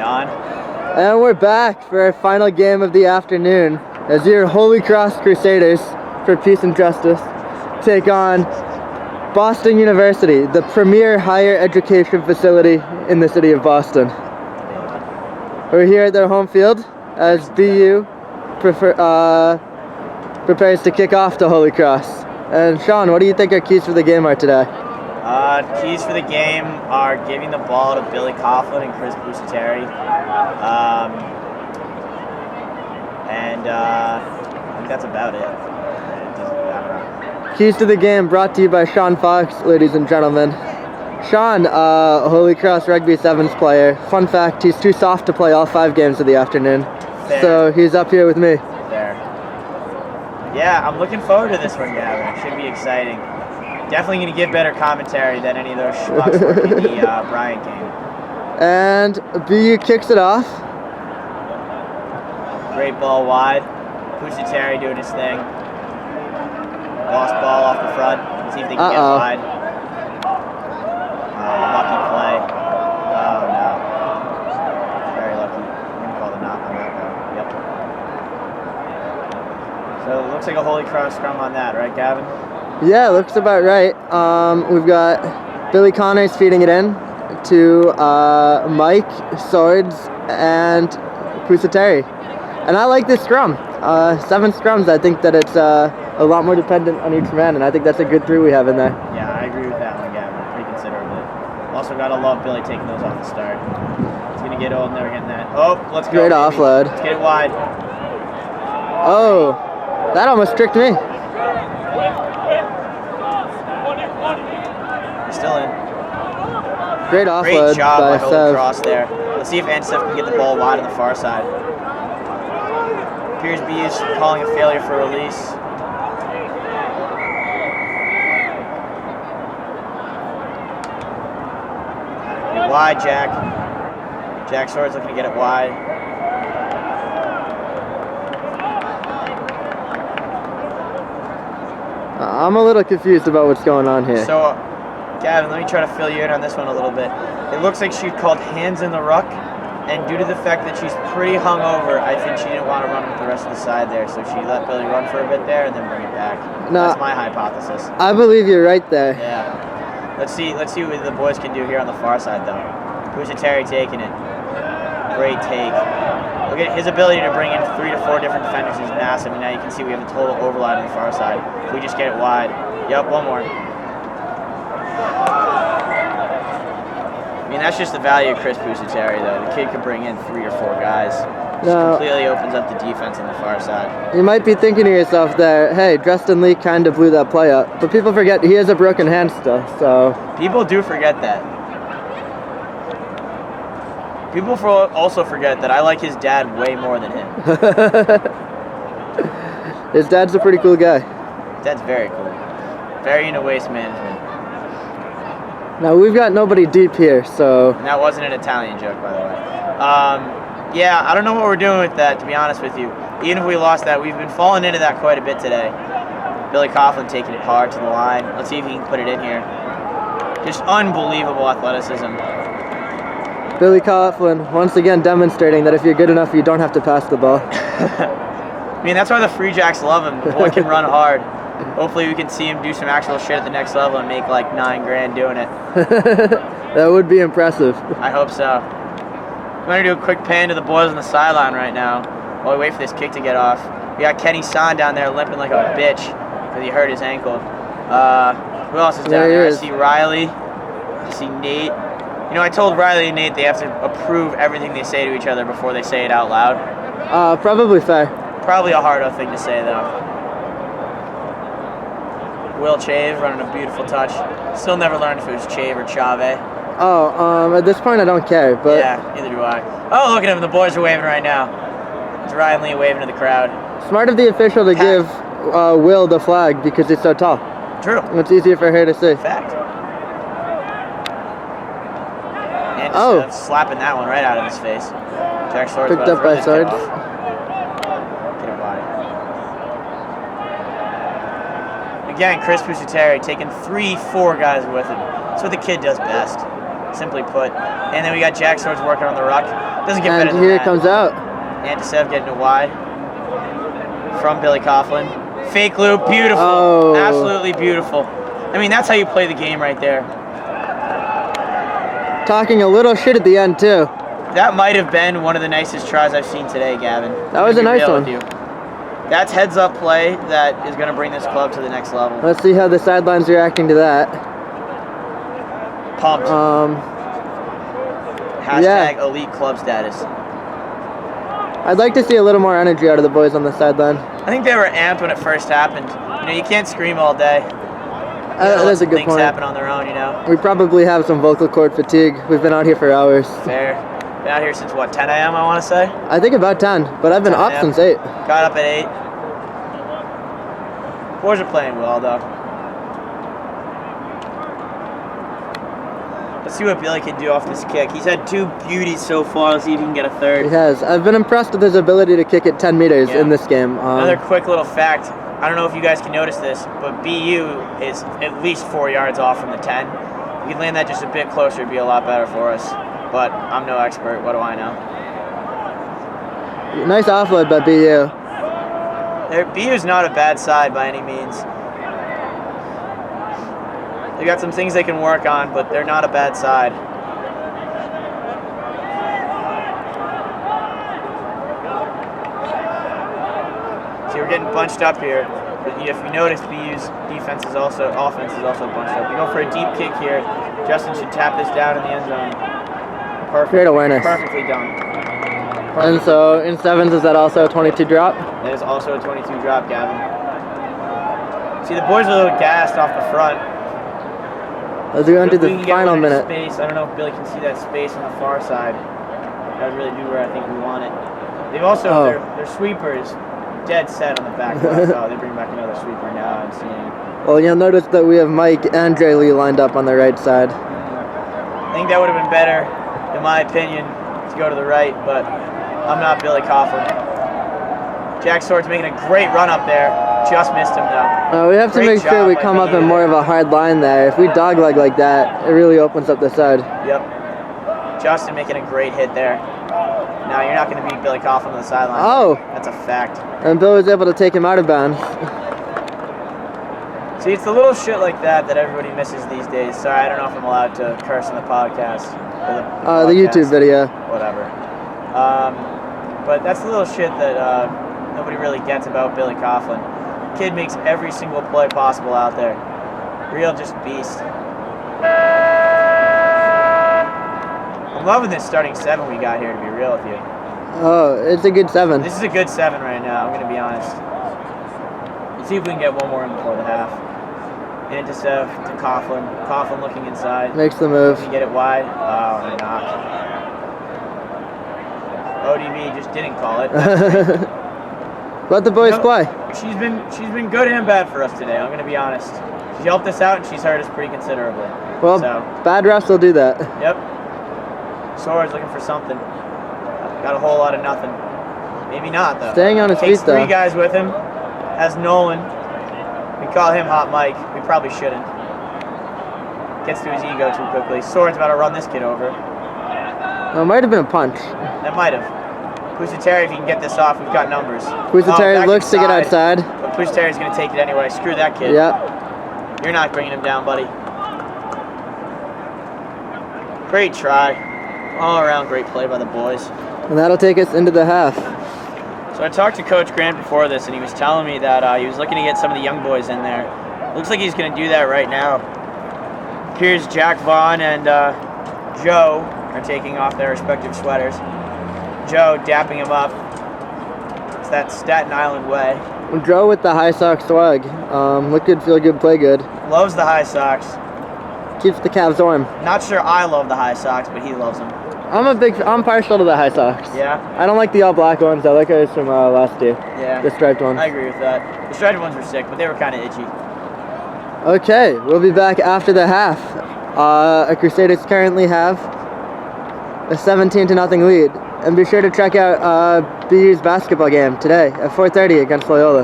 on? And we're back for our final game of the afternoon as your Holy Cross Crusaders for Peace and Justice take on Boston University, the premier higher education facility in the city of Boston. We're here at their home field as BU prepares to kick off to Holy Cross. And Sean, what do you think our keys for the game are today? Keys for the game are giving the ball to Billy Coughlin and Chris Busateri. I think that's about it. Keys to the game brought to you by Sean Fox, ladies and gentlemen. Sean, Holy Cross Rugby Sevens player. Fun fact, he's too soft to play all 5 games of the afternoon. Fair. So he's up here with me. There. Yeah, I'm looking forward to this one, Gavin. It should be exciting. Definitely going to give better commentary than any of those schmucks were in the Bryant game. And BU kicks it off. Great ball wide. Busateri doing his thing. Lost ball off the front. Let's see if they can get wide. Lucky play. Oh no. Very lucky. I'm going to call the knock on that though. Yep. So it looks like a Holy Cross scrum on that, right, Gavin? Yeah, looks about right. We've got Billy Connors feeding it in to Mike, Swords, and Busateri. And I like this scrum. 7 scrums, I think that it's a lot more dependent on each man, and I think that's a good 3 we have in there. Yeah, I agree with that one, Gavin, pretty considerably. Also gotta love Billy taking those off the start. It's gonna get old, never getting that. Oh, let's go. Great baby. offload. Let's get it wide. Oh, that almost tricked me. Still in. Great offload. Great job by Holy Sev. Cross there. Let's see if NSF can get the ball wide on the far side. Appears B is calling a failure for release. Get it wide, Jack. Jack Swords looking to get it wide. I'm a little confused about what's going on here. So, Gavin, let me try to fill you in on this one a little bit. It looks like she called hands in the ruck, and due to the fact that she's pretty hungover, I think she didn't want to run with the rest of the side there, so she let Billy run for a bit there and then bring it back. No, that's my hypothesis. I believe you're right there. Yeah. Let's see what the boys can do here on the far side, though. Busateri taking it. Great take. Look at his ability to bring in 3 to 4 different defenders is massive, and now you can see we have a total overload on the far side. If we just get it wide. Yep, one more. I mean, that's just the value of Chris Busateri, though. The kid could bring in 3 or 4 guys. Just completely opens up the defense on the far side. You might be thinking to yourself there, hey, Dresden Lee kind of blew that play up. But people forget he has a broken hand still, so... People do forget that. People also forget that I like his dad way more than him. His dad's a pretty cool guy. Dad's very cool. Very into waste management. Now, we've got nobody deep here, so... And that wasn't an Italian joke, by the way. Yeah, I don't know what we're doing with that, to be honest with you. Even if we lost that, we've been falling into that quite a bit today. Billy Coughlin taking it hard to the line. Let's see if he can put it in here. Just unbelievable athleticism. Billy Coughlin once again demonstrating that if you're good enough, you don't have to pass the ball. I mean, that's why the Free Jacks love him. The boy can run hard. Hopefully we can see him do some actual shit at the next level and make like $9 grand doing it. That would be impressive. I hope so. I'm going to do a quick pan to the boys on the sideline right now while we wait for this kick to get off. We got Kenny San down there limping like a bitch because he hurt his ankle. Who else is down there? I see Riley. I see Nate. You know, I told Riley and Nate they have to approve everything they say to each other before they say it out loud. Probably fair. Probably a hardo thing to say, though. Will Chave running a beautiful touch. Still never learned if it was Chave or Chave. Oh, at this point I don't care, but... Yeah, neither do I. Oh, look at him. The boys are waving right now. It's Ryan Lee waving to the crowd. Smart of the official to give Will the flag because he's so tall. True. It's easier for her to see. Fact. And just slapping that one right out of his face. Jack Swords picked up by Swords. Get it wide. Again, Chris Busateri taking 3-4 guys with him. That's what the kid does best, simply put. And then we got Jack Swords working on the ruck. Doesn't get better And than here that. it comes out. Antisev getting it wide from Billy Coughlin. Fake loop, beautiful. Oh. Absolutely beautiful. I mean, that's how you play the game right there. Talking a little shit at the end too. That might have been one of the nicest tries I've seen today, Gavin. That was a To be nice real one. with you. That's heads-up play that is going to bring this club to the next level. Let's see how the sideline's reacting to that. Pumped. Hashtag yeah. elite club status. I'd like to see a little more energy out of the boys on the sideline. I think they were amped when it first happened. You know, you can't scream all day. That's a good Things point. happen on their own, you know. We probably have some vocal cord fatigue. We've been out here for hours. Fair. Been out here since what, 10 a.m. I want to say? I think about 10, but I've been 10 up a.m. since 8. Got up at 8. Boys are playing well though. Let's see what Billy can do off this kick. He's had 2 beauties so far. Let's see if he can get a He third. has. I've been impressed with his ability to kick it 10 meters Yeah. in this game. Another quick little fact. I don't know if you guys can notice this, but BU is at least 4 yards off from the 10. If we could land that just a bit closer, it'd be a lot better for us. But I'm no expert. What do I know? Nice offload by BU. BU's not a bad side by any means. They got some things they can work on, but they're not a bad side. See, we're getting bunched up here. But if you notice, BU's offense is also bunched up. We go for a deep kick here. Justin should tap this down in the end zone. Perfect. Great awareness. Perfectly done. And so in sevens, is that also a 22 drop? That is also a 22 drop, Gavin. See, the boys are a little gassed off the front. As we go into If we the can get final within minute. Space. I don't know if Billy can see that space on the far side. That would really be where I think we want it. They've also, their sweepers, dead set on the back. Oh, they bring back another sweeper now, I'm seeing. Well, you'll notice that we have Mike and Dre Lee lined up on the right side. I think that would have been better, in my opinion, to go to the right, but I'm not Billy Coughlin. Jack Sword's making a great run up there. Just missed him though. We have to Great make sure job we by come up BU in more of a hard line there. If we dogleg like that, it really opens up the side. Yep. Justin making a great hit there. Now you're not going to beat Billy Coughlin on the sideline. Oh! That's a fact. And Bill was able to take him out of bounds. See, it's the little shit like that that everybody misses these days. Sorry, I don't know if I'm allowed to curse on the podcast. Or The YouTube podcast. video. Whatever. But that's the little shit that nobody really gets about Billy Coughlin. Kid makes every single play possible out there. Real just beast. I'm loving this starting 7 we got here, to be real with you. Oh, it's a good 7. This is a good 7 right now, I'm going to be honest. Let's see if we can get one more in before the half. Antisev to Coughlin. Coughlin looking inside. Makes the move. Can he get it wide? Oh, knock. ODB just didn't call it. Let the boys play. She's been good and bad for us today, I'm going to be honest. She helped us out and she's hurt us pretty considerably. Well, So, bad refs will do that. yep. Swords looking for something. Got a whole lot of nothing. Maybe not, though. Staying on his Takes feet, though. 3 guys with him. Has Nolan. We call him Hot Mike. We probably shouldn't. Gets to his ego too quickly. Swords about to run this kid over. It might have been a punch. That might have. Pusateri, if he can get this off, we've got numbers. Pusateri back looks to get inside. outside. But Pusateri's going to take it anyway. Screw that kid. Yep. You're not bringing him down, buddy. Great try. All around great play by the boys. And that'll take us into the half. So I talked to Coach Grant before this, and he was telling me that he was looking to get some of the young boys in there. Looks like he's going to do that right now. Here's Jack Vaughn and Joe are taking off their respective sweaters. Joe dapping him up. It's that Staten Island way. Joe with the high sock swag. Look good, feel good, play good. Loves the high socks. Keeps the Cavs warm. Not sure I love the high socks, but he loves them. I'm partial to the high socks. Yeah? I don't like the all black ones. I like ours from last year. Yeah. The striped ones. I agree with that. The striped ones were sick, but they were kind of itchy. Okay, we'll be back after the half. Crusaders currently have a 17-0 lead. And be sure to check out BU's basketball game today at 4:30 against Loyola.